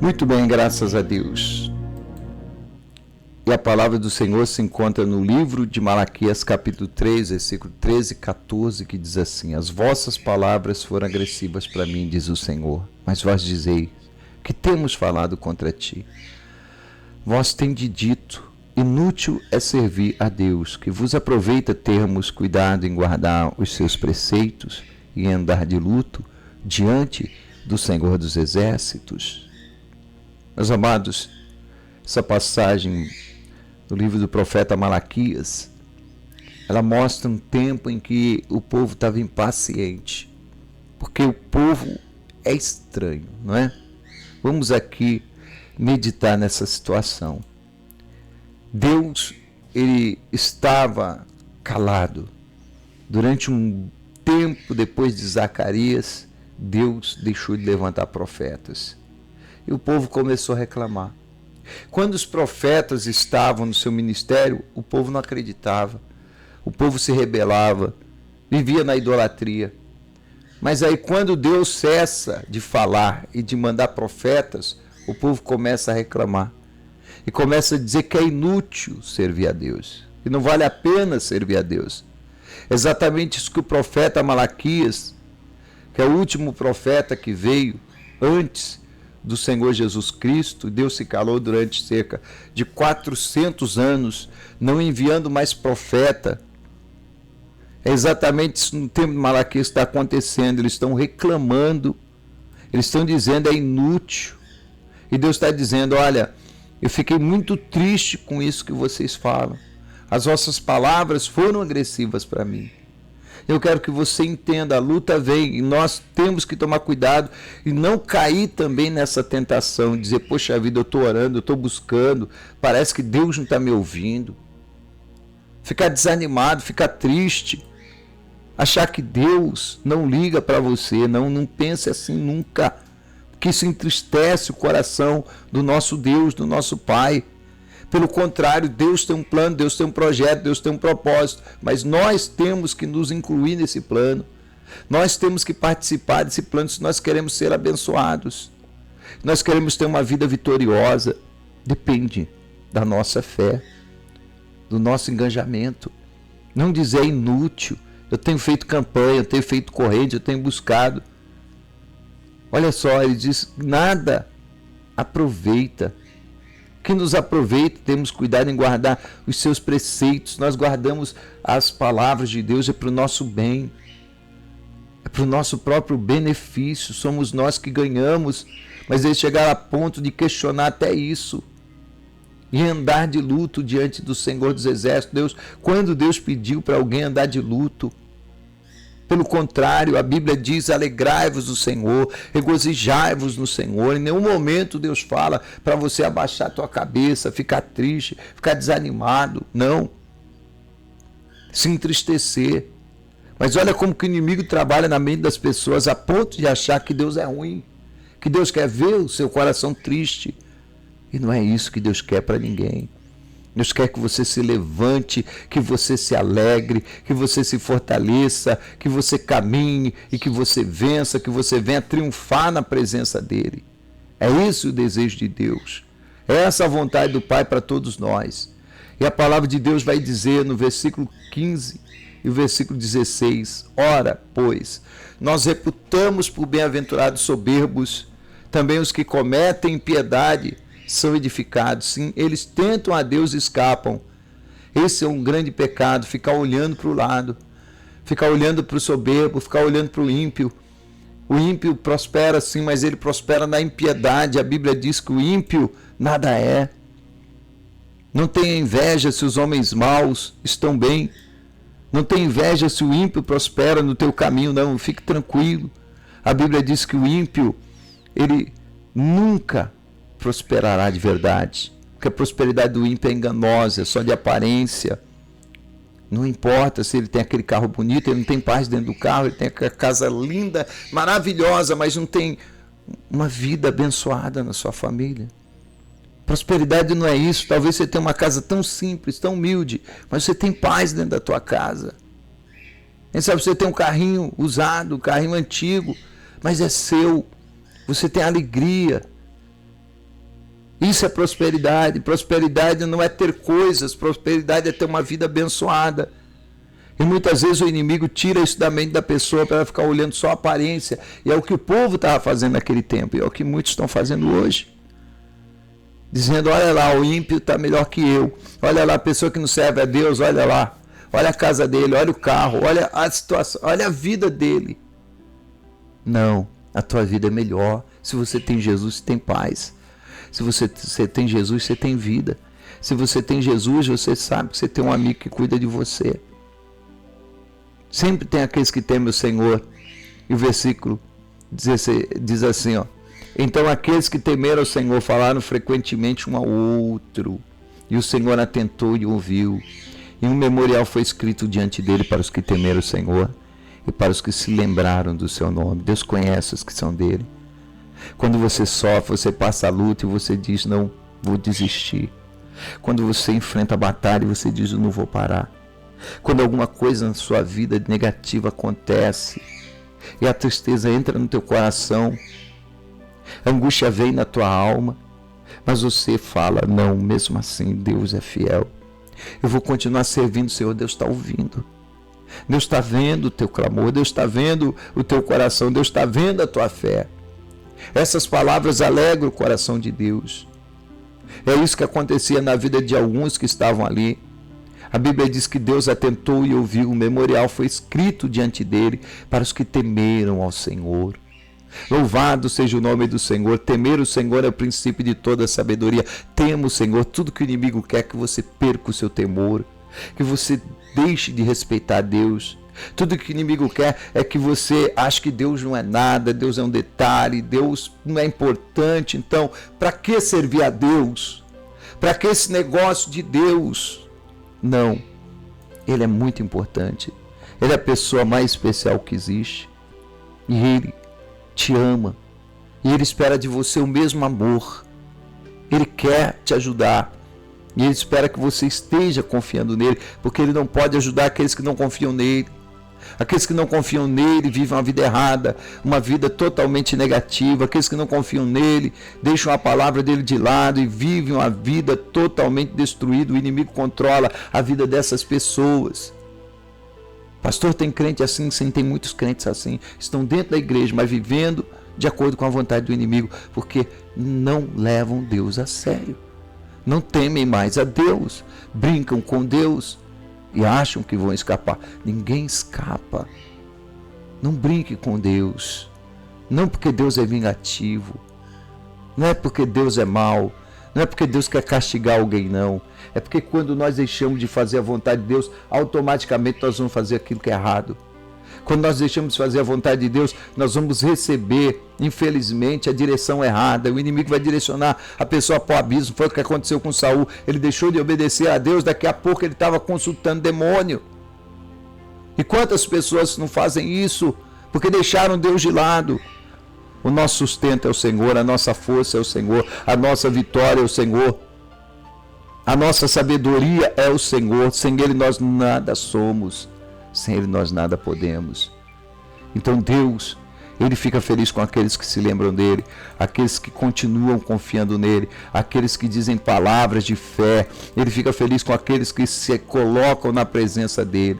Muito bem, graças a Deus. E a palavra do Senhor se encontra no livro de Malaquias, capítulo 3, versículo 13 e 14, que diz assim: As vossas palavras foram agressivas para mim, diz o Senhor, mas vós dizeis, que temos falado contra ti? Vós tendes dito, inútil é servir a Deus, que vos aproveita termos cuidado em guardar os seus preceitos e em andar de luto diante do Senhor dos Exércitos. Meus amados, essa passagem do livro do profeta Malaquias, ela mostra um tempo em que o povo estava impaciente, porque o povo é estranho, não é? Vamos aqui meditar nessa situação. Deus, ele estava calado. Durante um tempo depois de Zacarias, Deus deixou de levantar profetas. E o povo começou a reclamar. Quando os profetas estavam no seu ministério, o povo não acreditava. O povo se rebelava, vivia na idolatria. Mas aí quando Deus cessa de falar e de mandar profetas, o povo começa a reclamar. E começa a dizer que é inútil servir a Deus. Que não vale a pena servir a Deus. Exatamente isso que o profeta Malaquias, que é o último profeta que veio antes do Senhor Jesus Cristo, Deus se calou durante cerca de 400 anos, não enviando mais profeta. É exatamente isso no tempo de Malaquias que está acontecendo. Eles estão reclamando, eles estão dizendo é inútil. E Deus está dizendo, olha, eu fiquei muito triste com isso que vocês falam. As vossas palavras foram agressivas para mim. Eu quero que você entenda, a luta vem e nós temos que tomar cuidado e não cair também nessa tentação, dizer, poxa vida, eu estou orando, eu estou buscando, parece que Deus não está me ouvindo. Ficar desanimado, ficar triste, achar que Deus não liga para você, não pense assim nunca, porque isso entristece o coração do nosso Deus, do nosso Pai. Pelo contrário, Deus tem um plano, Deus tem um projeto, Deus tem um propósito, mas nós temos que nos incluir nesse plano. Nós temos que participar desse plano se nós queremos ser abençoados. Nós queremos ter uma vida vitoriosa. Depende da nossa fé, do nosso engajamento. Não dizer é inútil, eu tenho feito campanha, eu tenho feito corrente, eu tenho buscado. Olha só, ele diz, nada aproveita. Que nos aproveita, temos cuidado em guardar os seus preceitos. Nós guardamos as palavras de Deus, é para o nosso bem, é para o nosso próprio benefício, somos nós que ganhamos, mas eles chegaram a ponto de questionar até isso, e andar de luto diante do Senhor dos Exércitos. Quando Deus pediu para alguém andar de luto? Pelo contrário, a Bíblia diz, alegrai-vos no Senhor, regozijai-vos no Senhor. Em nenhum momento Deus fala para você abaixar a tua cabeça, ficar triste, ficar desanimado. Não. Se entristecer. Mas olha como que o inimigo trabalha na mente das pessoas a ponto de achar que Deus é ruim, que Deus quer ver o seu coração triste. E não é isso que Deus quer para ninguém. Deus quer que você se levante, que você se alegre, que você se fortaleça, que você caminhe e que você vença, que você venha triunfar na presença dEle. É isso o desejo de Deus. É essa a vontade do Pai para todos nós. E a palavra de Deus vai dizer no versículo 15 e o versículo 16, ora, pois, nós reputamos por bem-aventurados soberbos, também os que cometem impiedade são edificados. Sim, eles tentam a Deus e escapam. Esse é um grande pecado, ficar olhando para o lado, ficar olhando para o soberbo, ficar olhando para o ímpio. O ímpio prospera sim, mas ele prospera na impiedade. A Bíblia diz que o ímpio nada é. Não tenha inveja se os homens maus estão bem. Não tenha inveja se o ímpio prospera no teu caminho, não, fique tranquilo. A Bíblia diz que o ímpio, ele nunca prosperará de verdade, porque a prosperidade do ímpio é enganosa, é só de aparência. Não importa se ele tem aquele carro bonito, ele não tem paz dentro do carro, ele tem aquela casa linda, maravilhosa, mas não tem uma vida abençoada na sua família. Prosperidade não é isso. Talvez você tenha uma casa tão simples, tão humilde, mas você tem paz dentro da tua casa. Quem sabe você tem um carrinho usado, um carrinho antigo, mas é seu. Você tem alegria. Isso é prosperidade. Prosperidade não é ter coisas, prosperidade é ter uma vida abençoada. E muitas vezes o inimigo tira isso da mente da pessoa para ela ficar olhando só a aparência. E é o que o povo estava fazendo naquele tempo, e é o que muitos estão fazendo hoje. Dizendo, olha lá, o ímpio está melhor que eu. Olha lá, a pessoa que não serve a Deus, olha lá. Olha a casa dele, olha o carro, olha a situação, olha a vida dele. Não, a tua vida é melhor. Se você tem Jesus, você tem paz. Se você tem Jesus, você tem vida. Se você tem Jesus, você sabe que você tem um amigo que cuida de você. Sempre tem aqueles que temem o Senhor. E o versículo diz assim, ó. Então aqueles que temeram o Senhor falaram frequentemente um ao outro. E o Senhor atentou e ouviu. E um memorial foi escrito diante dele para os que temeram o Senhor e para os que se lembraram do seu nome. Deus conhece os que são dele. Quando você sofre, você passa a luta e você diz, não vou desistir. Quando você enfrenta a batalha, você diz, eu não vou parar. Quando alguma coisa na sua vida negativa acontece e a tristeza entra no teu coração, a angústia vem na tua alma, mas você fala, não, mesmo assim Deus é fiel. Eu vou continuar servindo o Senhor. Deus está ouvindo. Deus está vendo o teu clamor. Deus está vendo o teu coração. Deus está vendo a tua fé. Essas palavras alegram o coração de Deus. É isso que acontecia na vida de alguns que estavam ali. A Bíblia diz que Deus atentou e ouviu. O memorial foi escrito diante dele para os que temeram ao Senhor. Louvado seja o nome do Senhor. Temer o Senhor é o princípio de toda sabedoria. Tema o Senhor. Tudo que o inimigo quer é que você perca o seu temor, que você deixe de respeitar Deus. Tudo que o inimigo quer é que você ache que Deus não é nada, Deus é um detalhe, Deus não é importante. Então, para que servir a Deus? Para que esse negócio de Deus? Não, Ele é muito importante. Ele é a pessoa mais especial que existe. E Ele te ama. E Ele espera de você o mesmo amor. Ele quer te ajudar. E Ele espera que você esteja confiando nele, porque Ele não pode ajudar aqueles que não confiam nele. Aqueles que não confiam nele vivem uma vida errada, uma vida totalmente negativa. Aqueles que não confiam nele deixam a palavra dele de lado e vivem uma vida totalmente destruída. O inimigo controla a vida dessas pessoas. Pastor, tem crente assim? Sim, tem muitos crentes assim. Estão dentro da igreja, mas vivendo de acordo com a vontade do inimigo, porque não levam Deus a sério. Não temem mais a Deus, brincam com Deus e acham que vão escapar. Ninguém escapa. Não brinque com Deus. Não porque Deus é vingativo. Não é porque Deus é mau. Não é porque Deus quer castigar alguém, não. É porque quando nós deixamos de fazer a vontade de Deus, automaticamente nós vamos fazer aquilo que é errado. Quando nós deixamos de fazer a vontade de Deus, nós vamos receber, infelizmente, a direção errada. O inimigo vai direcionar a pessoa para o abismo. Foi o que aconteceu com Saul. Ele deixou de obedecer a Deus, daqui a pouco ele estava consultando demônio. E quantas pessoas não fazem isso porque deixaram Deus de lado? O nosso sustento é o Senhor, a nossa força é o Senhor, a nossa vitória é o Senhor. A nossa sabedoria é o Senhor. Sem Ele nós nada somos. Sem Ele nós nada podemos. Então Deus, Ele fica feliz com aqueles que se lembram dEle, aqueles que continuam confiando nele, aqueles que dizem palavras de fé. Ele fica feliz com aqueles que se colocam na presença dEle.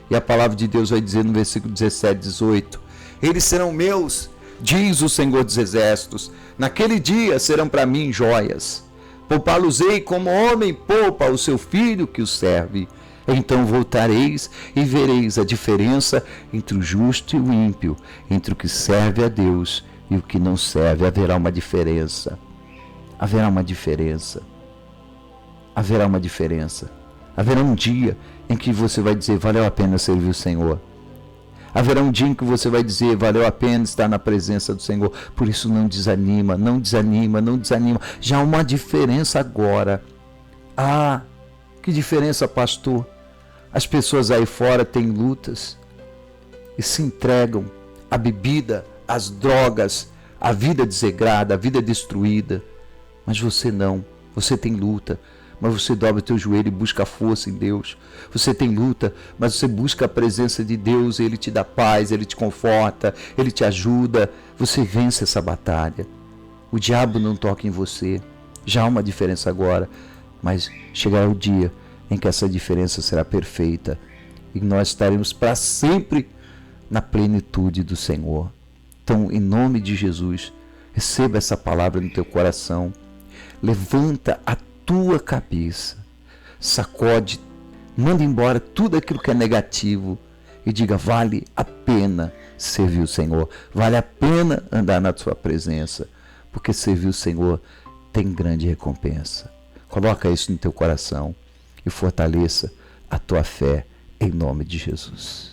E a palavra de Deus vai dizer no versículo 17, 18: Eles serão meus, diz o Senhor dos Exércitos. Naquele dia serão para mim joias. Poupá-los-ei como homem poupa o seu filho que o serve. Então voltareis e vereis a diferença entre o justo e o ímpio, entre o que serve a Deus e o que não serve. Haverá uma diferença. Haverá uma diferença. Haverá uma diferença. Haverá um dia em que você vai dizer, valeu a pena servir o Senhor. Haverá um dia em que você vai dizer, valeu a pena estar na presença do Senhor. Por isso não desanima, não desanima, não desanima. Já há uma diferença agora. Ah, que diferença, pastor? As pessoas aí fora têm lutas e se entregam à bebida, às drogas, à vida desregrada, à vida destruída. Mas você não, você tem luta. Mas você dobra o teu joelho e busca força em Deus. Você tem luta, mas você busca a presença de Deus. Ele te dá paz, Ele te conforta, Ele te ajuda. Você vence essa batalha. O diabo não toca em você. Já há uma diferença agora, mas chegará o dia em que essa diferença será perfeita e nós estaremos para sempre na plenitude do Senhor. Então, em nome de Jesus, receba essa palavra no teu coração. Levanta a tua cabeça, sacode, manda embora tudo aquilo que é negativo e diga: vale a pena servir o Senhor, vale a pena andar na sua presença, porque servir o Senhor tem grande recompensa. Coloca isso no teu coração e fortaleça a tua fé em nome de Jesus.